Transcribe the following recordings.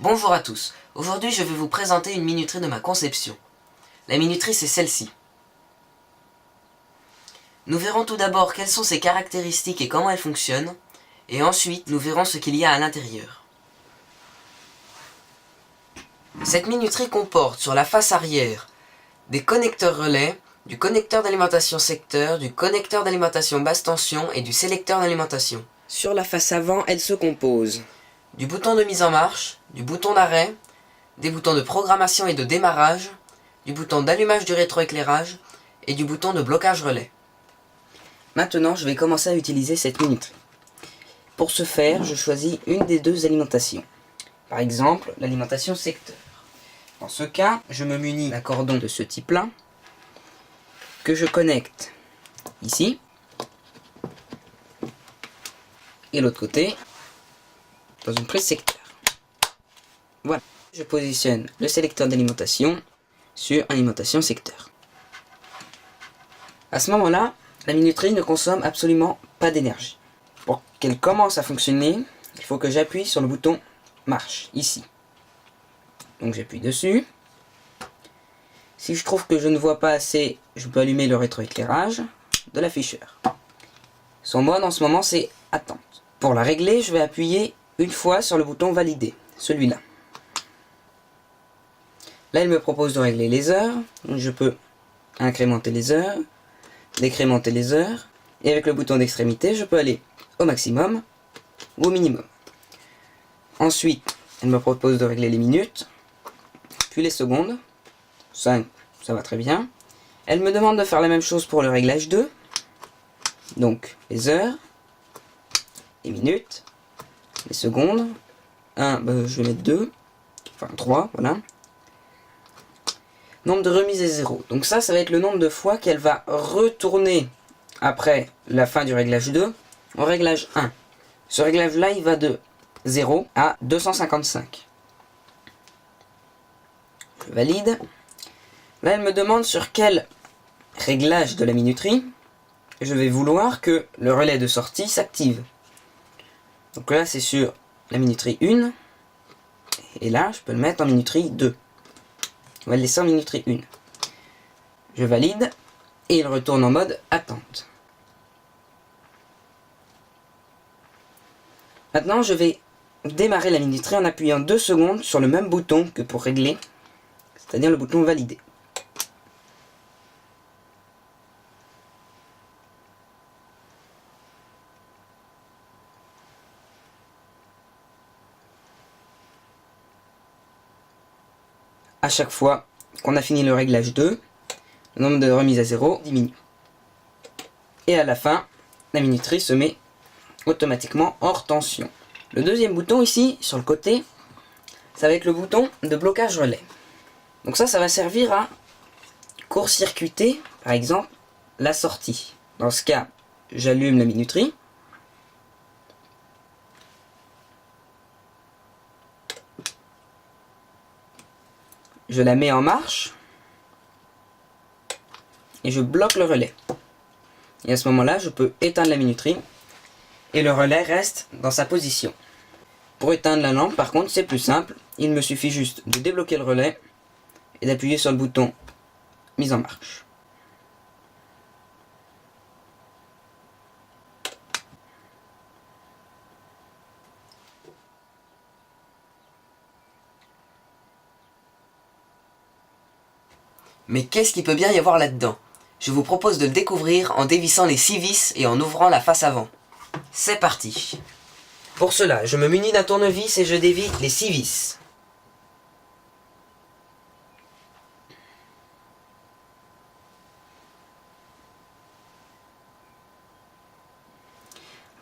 Bonjour à tous, aujourd'hui je vais vous présenter une minuterie de ma conception. La minuterie c'est celle-ci. Nous verrons tout d'abord quelles sont ses caractéristiques et comment elle fonctionne, et ensuite nous verrons ce qu'il y a à l'intérieur. Cette minuterie comporte sur la face arrière des connecteurs relais, du connecteur d'alimentation secteur, du connecteur d'alimentation basse tension et du sélecteur d'alimentation. Sur la face avant, elle se compose du bouton de mise en marche, du bouton d'arrêt, des boutons de programmation et de démarrage, du bouton d'allumage du rétroéclairage et du bouton de blocage relais. Maintenant, je vais commencer à utiliser cette minuterie. Pour ce faire, je choisis une des deux alimentations. Par exemple, l'alimentation secteur. Dans ce cas, je me munis d'un cordon de ce type-là, que je connecte ici, et l'autre côté, dans une prise secteur. Voilà. Je positionne le sélecteur d'alimentation sur alimentation secteur. À ce moment-là, la minuterie ne consomme absolument pas d'énergie. Pour qu'elle commence à fonctionner, il faut que j'appuie sur le bouton marche, ici. Donc j'appuie dessus. Si je trouve que je ne vois pas assez, je peux allumer le rétroéclairage de l'afficheur. Son mode en ce moment c'est attente. Pour la régler, je vais appuyer une fois sur le bouton valider, celui-là. Là, il me propose de régler les heures. Donc je peux incrémenter les heures, décrémenter les heures. Et avec le bouton d'extrémité, je peux aller au maximum ou au minimum. Ensuite, elle me propose de régler les minutes, puis les secondes. 5, ça va très bien. Elle me demande de faire la même chose pour le réglage 2. Donc, les heures, les minutes, les secondes. 1, je vais mettre 2, enfin 3, voilà. Nombre de remises est 0. Donc ça va être le nombre de fois qu'elle va retourner après la fin du réglage 2 au réglage 1. Ce réglage-là, il va de 0 à 255. Je valide. Là, elle me demande sur quel réglage de la minuterie je vais vouloir que le relais de sortie s'active. Donc là, c'est sur la minuterie 1. Et là, je peux le mettre en minuterie 2. On va le laisser en minuterie 1. Je valide et il retourne en mode attente. Maintenant, je vais démarrer la minuterie en appuyant 2 secondes sur le même bouton que pour régler, c'est-à-dire le bouton valider. À chaque fois qu'on a fini le réglage 2, le nombre de remises à 0 diminue. Et à la fin, la minuterie se met automatiquement hors tension. Le deuxième bouton ici, sur le côté, ça va être le bouton de blocage relais. Donc ça va servir à court-circuiter, par exemple, la sortie. Dans ce cas, j'allume la minuterie. Je la mets en marche et je bloque le relais. Et à ce moment-là, je peux éteindre la minuterie et le relais reste dans sa position. Pour éteindre la lampe, par contre, c'est plus simple. Il me suffit juste de débloquer le relais et d'appuyer sur le bouton mise en marche. Mais qu'est-ce qu'il peut bien y avoir là-dedans? Je vous propose de le découvrir en dévissant les 6 vis et en ouvrant la face avant. C'est parti. Pour cela, je me munis d'un tournevis et je dévie les 6 vis.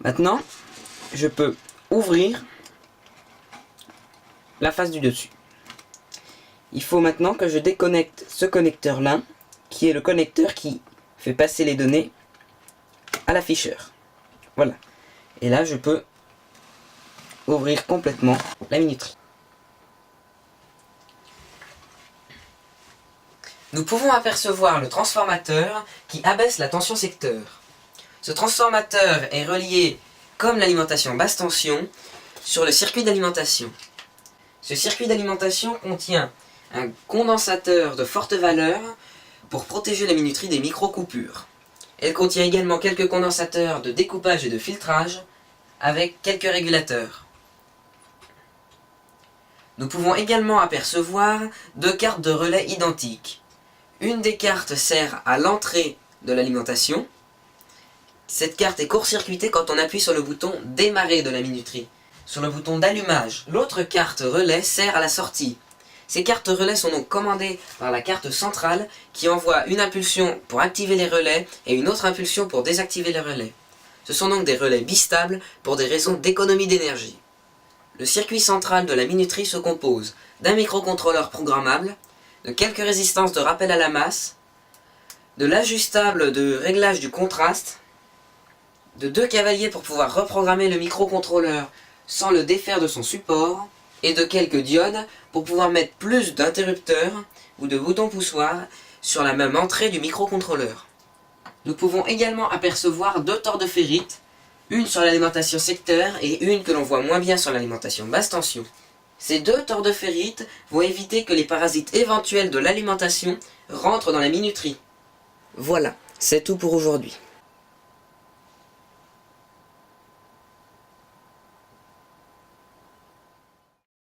Maintenant, je peux ouvrir la face du dessus. Il faut maintenant que je déconnecte ce connecteur-là, qui est le connecteur qui fait passer les données à l'afficheur. Voilà. Et là, je peux ouvrir complètement la minuterie. Nous pouvons apercevoir le transformateur qui abaisse la tension secteur. Ce transformateur est relié, comme l'alimentation basse tension, sur le circuit d'alimentation. Ce circuit d'alimentation contient un condensateur de forte valeur pour protéger la minuterie des micro-coupures. Elle contient également quelques condensateurs de découpage et de filtrage avec quelques régulateurs. Nous pouvons également apercevoir deux cartes de relais identiques. Une des cartes sert à l'entrée de l'alimentation. Cette carte est court-circuitée quand on appuie sur le bouton « Démarrer » de la minuterie, sur le bouton d'allumage. L'autre carte relais sert à la sortie. Ces cartes relais sont donc commandées par la carte centrale qui envoie une impulsion pour activer les relais et une autre impulsion pour désactiver les relais. Ce sont donc des relais bistables pour des raisons d'économie d'énergie. Le circuit central de la minuterie se compose d'un microcontrôleur programmable, de quelques résistances de rappel à la masse, de l'ajustable de réglage du contraste, de deux cavaliers pour pouvoir reprogrammer le microcontrôleur sans le défaire de son support, et de quelques diodes pour pouvoir mettre plus d'interrupteurs ou de boutons poussoirs sur la même entrée du microcontrôleur. Nous pouvons également apercevoir deux tores de ferrite, une sur l'alimentation secteur et une que l'on voit moins bien sur l'alimentation basse tension. Ces deux tores de ferrite vont éviter que les parasites éventuels de l'alimentation rentrent dans la minuterie. Voilà, c'est tout pour aujourd'hui.